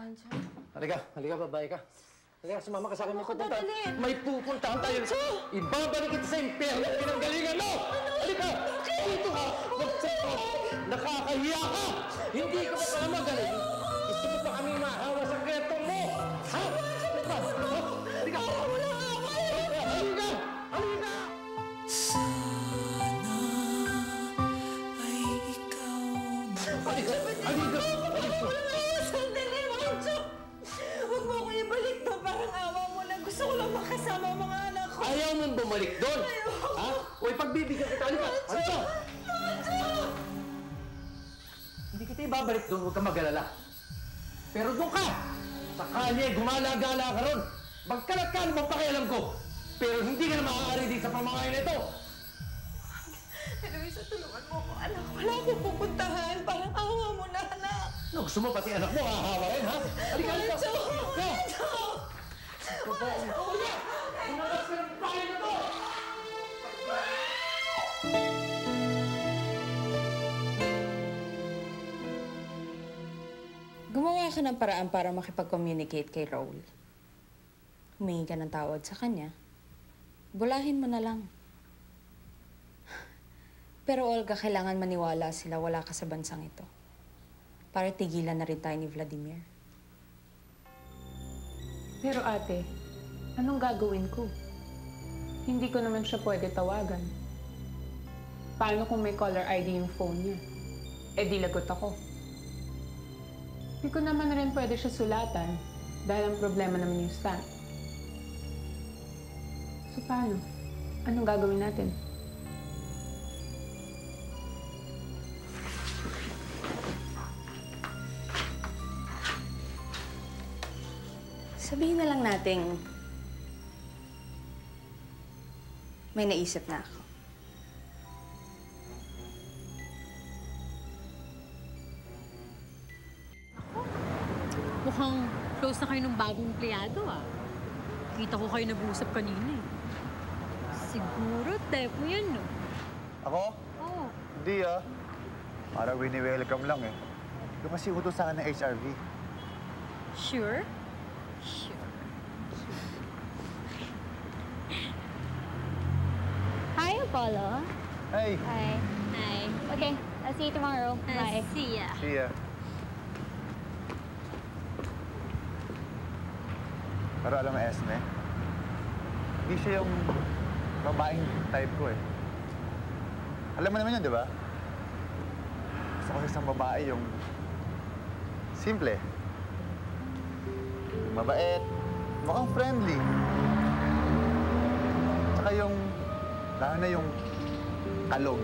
Wancho. Halika, babae ka. Halika, sumama ka sa akin. May pupuntahan tayo. Ibabalik kita sa impyerno ng pinanggalingan mo! Halika! Dito ka! Magsama! Nakakahiya ka! Hindi ka pa pala magaling. Gusto mo pa kami mahawa sa kretong mo? Ha? Halika! Halika! Halika! Halika! Sana ay ikaw na. Halika! Halika! Sandali, Wancho! Huwag mo ko ibalik doon. Parang awa mo na. Gusto ko lang makasama ang mga anak ko. Ayaw mong bumalik doon? Ha? O ipagbibigyan kita. Halika! Halika! Hindi kita ibabalik doon. Huwag kang mag-alala. Pero doon ka! Sa kalye, gumala-gala ka ron. Magkalat ka, ano bang pakialam ko? Pero hindi ka na maaari din sa pamamahay na ito. Eloisa, tulungan mo ko. Anak, wala akong pupuntahan. Parang awa mo na, anak. No, gusto mo pati anak mo, hahawa rin, ha? Halika, halika! Wancho! Halika! Halika! Lumabas ka ng bahay na to! Gumawa ka ng paraan para makipag-communicate kay Raul. Humingi ka ng tawad sa kanya. Bulahin mo na lang. Pero Olga, kailangan maniwala sila wala ka sa bansang ito. Para tigilan na rin tayo ni Vladimir. Pero ate, anong gagawin ko? Hindi ko naman siya pwede tawagan. Paano kung may caller ID yung phone niya? Eh di lagot ako. Hindi ko naman rin pwede siya sulatan dahil ang problema naman yung stamp. So paano? Anong gagawin natin? Sabihin na lang nating may naisip na ako. Mukhang close na kayo ng bagong empleyado, ah. Kita ko kayo nag-uusap kanina, eh. Siguro, type mo yan, no? Ako? Oo. Hindi ah. Parang wini-welcome lang eh. Yung kasi utos sa akin ng HRV. Sure? Sure. Hi, Apollo. Hey! Hi. Hi. Okay, I'll see you tomorrow. Bye. See ya. See ya. Pero alam mo, Esme, hindi siya yung babaeng type ko eh. Alam mo naman yun, di ba? Gusto ko sa isang babae yung simple. Yung mabait, mukhang friendly. Tsaka yung, lalo na yung kalog.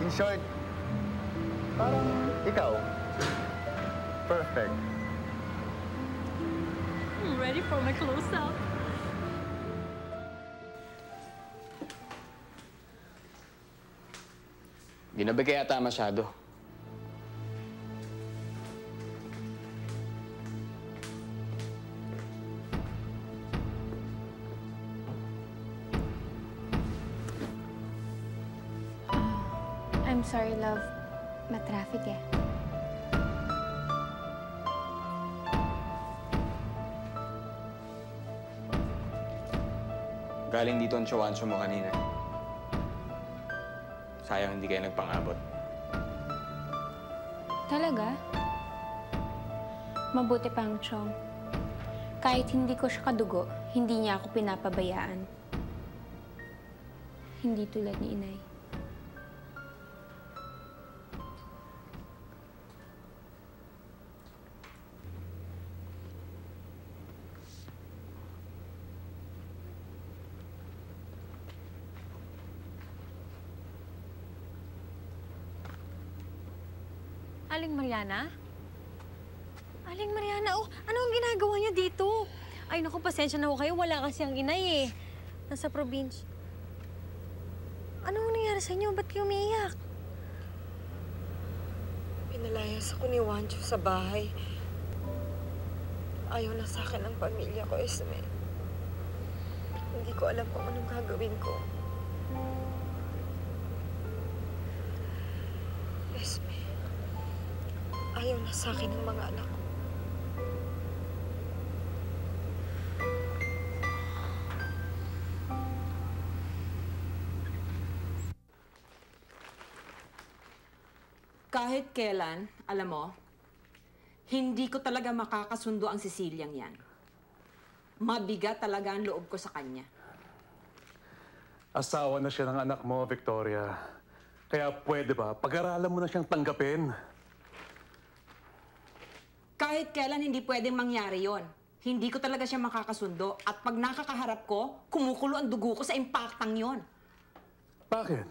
In short, parang ikaw. Perfect. I'm ready for my close-up. Ginabi ka yata masyado. I'm sorry, love. Matraffic eh. Galing dito ang tsawanso mo kanina. Sayang hindi kayo nagpang-abot. Talaga? Mabuti pa ang Chong. Kahit hindi ko siya kadugo, hindi niya ako pinapabayaan. Hindi tulad ni Inay. Aling Mariana? Aling Mariana, oh, ano ang ginagawa niya dito? Ay, naku, pasensya na ho kayo. Wala kasi ang inay, eh. Nasa probinsya. Anong nangyari sa inyo? Ba't kayo umiiyak? Pinalayas ako ni Wancho sa bahay. Ayaw na sa akin ang pamilya ko, Esme. Hindi ko alam kung anong gagawin ko. Esme, ayaw na sa akin ang mga anak ko. Kahit kailan, alam mo, hindi ko talaga makakasundo ang Ceciliang yan. Mabigat talaga ang loob ko sa kanya. Asawa na siya ng anak mo, Victoria. Kaya pwede ba, pag-aralan mo na siyang tanggapin? Kahit kailan hindi pwedeng mangyari yon. Hindi ko talaga siya makakasundo. At pag nakakaharap ko, kumukulo ang dugo ko sa impaktang yon. Bakit?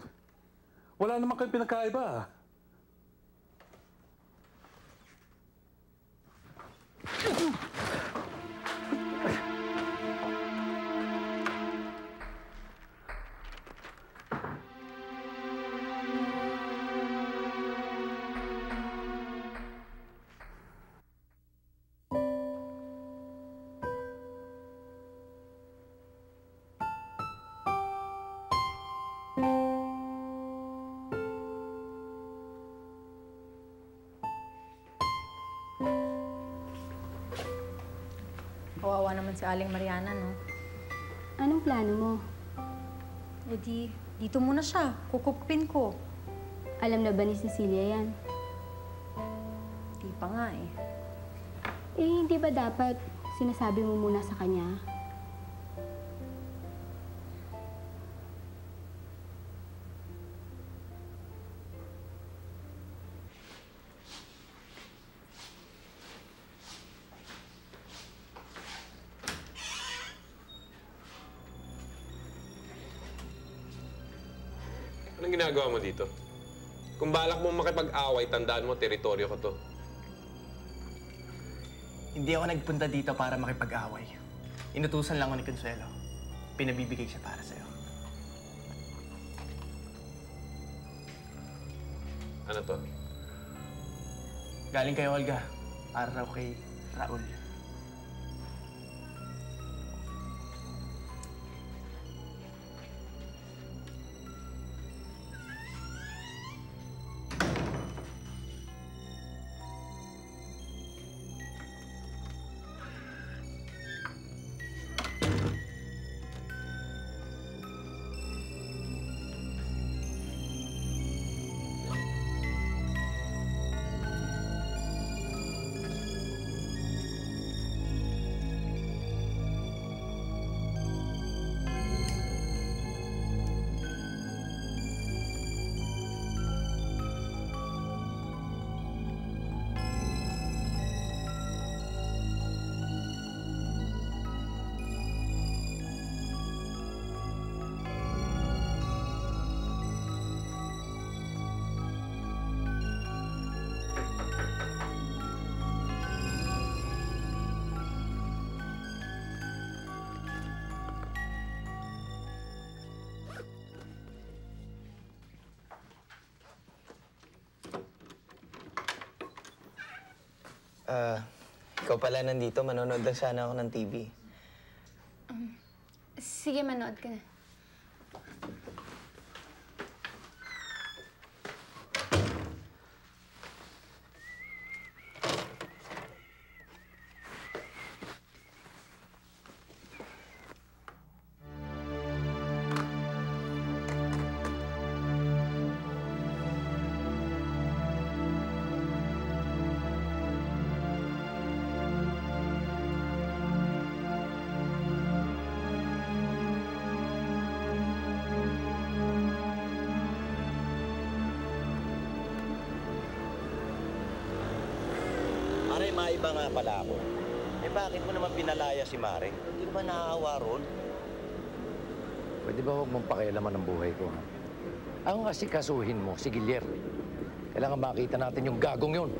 Wala naman kayong pinagkaiba. Kawawa naman si Aling Mariana, no? Anong plano mo? Eh di, dito muna siya. Kukupin ko. Alam na ba ni Cecilia yan? Di pa nga eh. Eh, hindi ba dapat sinasabi mo muna sa kanya? Anong ginagawa mo dito? Kung balak mo makipag-away, tandaan mo, teritoryo ko to. Hindi ako nagpunta dito para makipag-away. Inutusan lang ako ni Consuelo. Pinabibigay siya para sa'yo. Ano to? Galing kay Olga. Para raw kay Raul. Ikaw pala nandito. Manonood lang sana ako ng TV. Sige, manood ka na. Maiba nga pala ako. Eh bakit mo naman pinalaya si Mare? Hindi naman nakakawa ron. Pwede ba huwag mong pakialaman ang buhay ko, ha? Ang asikasuhin mo, si Guillermo. Kailangan makita natin yung gagong yun.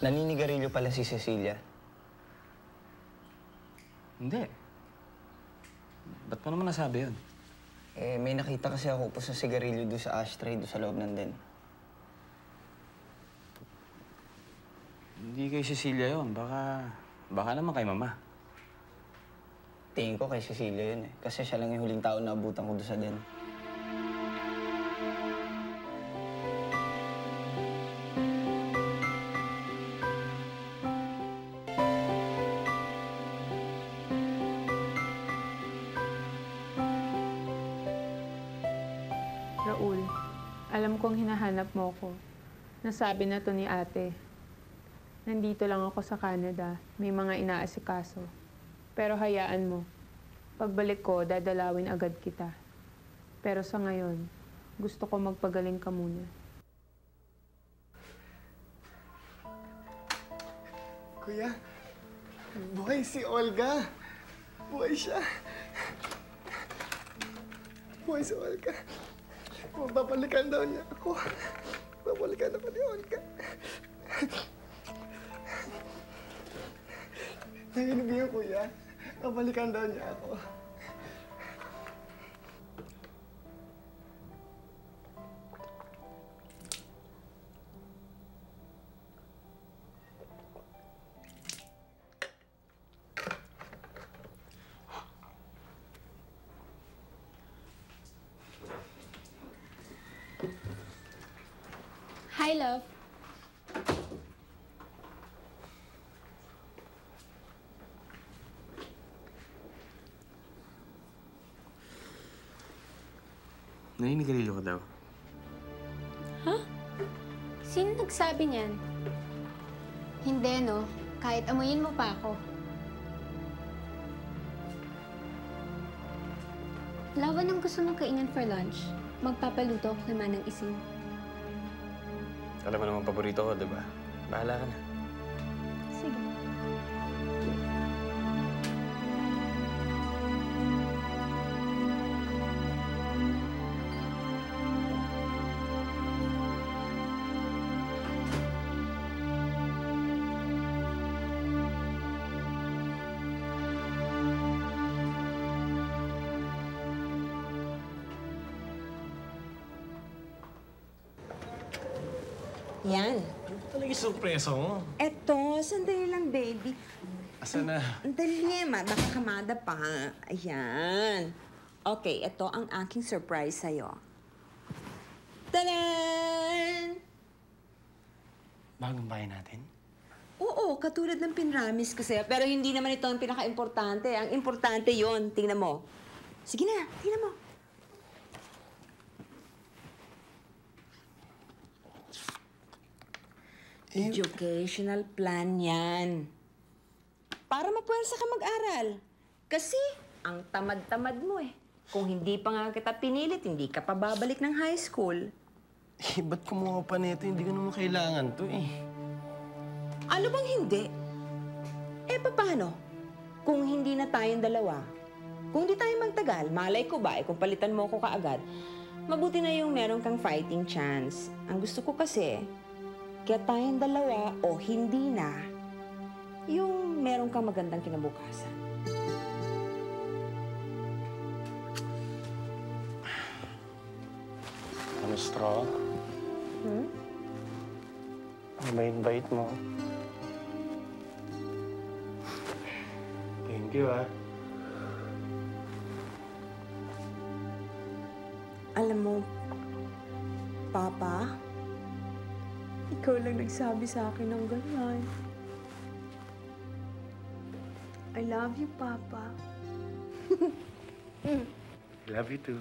Naninigarilyo pala si Cecilia. Hindi. Ba't mo naman nasabi yun? Eh, may nakita kasi ako po sa sigarilyo doon sa ashtray, doon sa loob ng den. Hindi kay Cecilia yun. Baka naman kay Mama. Tingin ko kay Cecilia yun eh. Kasi siya lang yung huling tao na abutan ko doon sa den. Raul, alam kong hinahanap mo ko. Nasabi na to ni ate. Nandito lang ako sa Canada. May mga inaasikaso. Pero hayaan mo. Pagbalik ko, dadalawin agad kita. Pero sa ngayon, gusto ko magpagaling ka muna. Kuya, buhay si Olga. Buhay siya. Buhay si Olga. Babalikan daw niya ako. Babalikan ako ni Olga. Nakinig niyo, kuya. Babalikan daw niya ako. Hi, love. Naninigarilyo ka daw. Huh? Sino nagsabi niyan? Hindi, no? Kahit amuyin mo pa ako. Love, anong gusto mong kainin for lunch? Magpapaluto ako kay Manang Ising. Alam mo naman paborito ko, di ba? Bahala ka na. Sige. Yan. Talagang sorpresa mo. Eto, sandali lang, baby. Asa na? Dali, baka kamada pa. Ayan. Okay, ito ang aking surprise sa'yo. Tadan! Bagong bahay natin? Oo, katulad ng pinramis kasi. Pero hindi naman ito ang pinaka-importante. Ang importante yon, tingnan mo. Sige na, tingnan mo. Educational plan yan. Para mapuwersa ka mag-aral. Kasi, ang tamad-tamad mo eh. Kung hindi pa nga kita pinilit, hindi ka pa babalik ng high school. Eh, ba't kumuha pa nito? Hindi ko naman kailangan to eh. Ano bang hindi? Eh, paano? Kung hindi na tayong dalawa, kung di tayo magtagal, malay ko ba, kung palitan mo ako kaagad, mabuti na yung meron kang fighting chance. Ang gusto ko kasi, kaya tayong dalawa o hindi na, yung meron kang magandang kinabukasan. Ano, straw? Ang bait-bait mo. Thank you, ah. Alam mo, Papa, ikaw lang nagsabi sa akin ng ganyan. I love you, Papa. Love you too.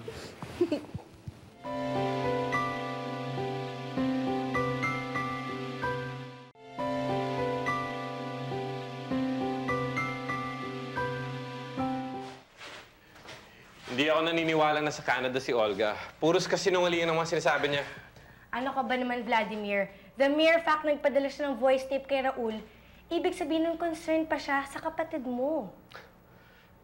Hindi ako naniniwala na sa Canada si Olga. Puros kasinungalingan ang mga sinasabi niya. Ano ka ba naman, Vladimir? The mere fact na nagpadala siya ng voice tape kay Raul, ibig sabihin ng concern pa siya sa kapatid mo.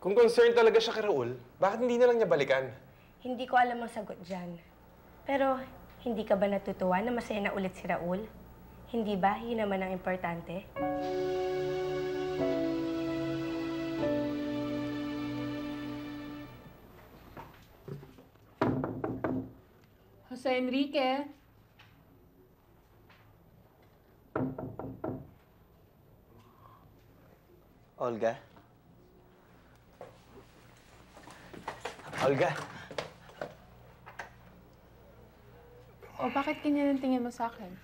Kung concerned talaga siya kay Raul, bakit hindi na lang niya balikan? Hindi ko alam ang sagot dyan. Pero, hindi ka ba natutuwa na masaya na ulit si Raul? Hindi ba? Yun naman ang importante. Jose Enrique? Olga? Olga? O bakit ganyan ang tingin mo sa akin?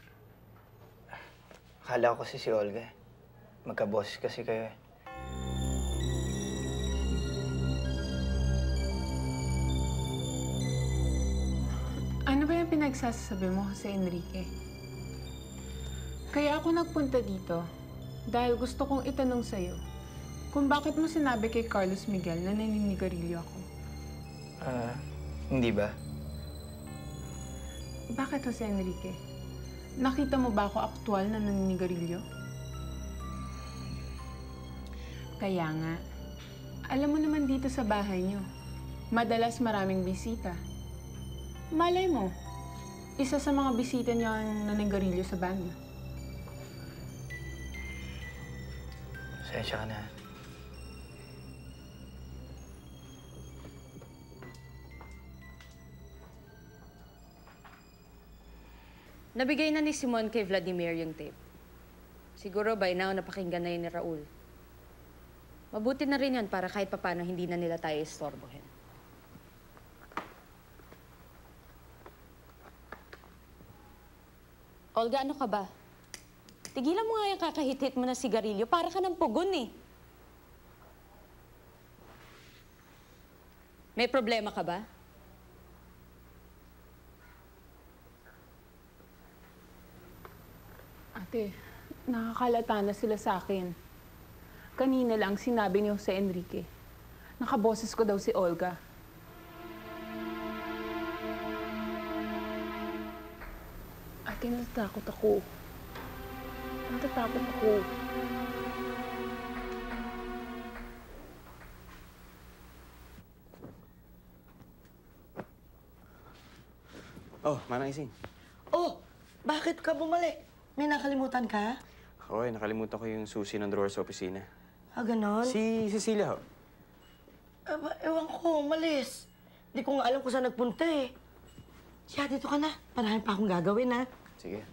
Akala ko kasi si Olga. Magka-boses kasi kayo eh. Ano ba yung pinagsasabi mo, Jose Enrique? Kaya ako nagpunta dito dahil gusto kong itanong sa'yo kung bakit mo sinabi kay Carlos Miguel na naninigarilyo ako. Hindi ba? Bakit, Jose Enrique? Nakita mo ba ako aktual na naninigarilyo? Kaya nga, alam mo naman dito sa bahay niyo, madalas maraming bisita. Malay mo, isa sa mga bisita niyo ang naninigarilyo sa banyo. Pasensya ka na. Nabigay na ni Simon kay Vladimir yung tape. Siguro by now napakinggan na yun ni Raul. Mabuti na rin yan para kahit papano hindi na nila tayo istorbohin. Olga, ano ka ba? Tigilan mo nga yung kakahit-hit mo na sigarilyo para ka ng pugon eh. May problema ka ba? Ate, nakakalata na sila sa akin. Kanina lang sinabi ni Jose Enrique. Nakaboses ko daw si Olga. Ate, natatakot ako. Natatakot ako. Oh, Manang Ising. Oh, bakit ka bumalik? May nakalimutan ka? Oy, nakalimutan ko yung susi ng drawer sa opisina. Ah, ganon? Si Cecilia, ho. Aba, ewan ko, umalis. Hindi ko nga alam kung saan nagpunta eh. Siya, dito ka na. Marami pa akong gagawin, ha? Sige.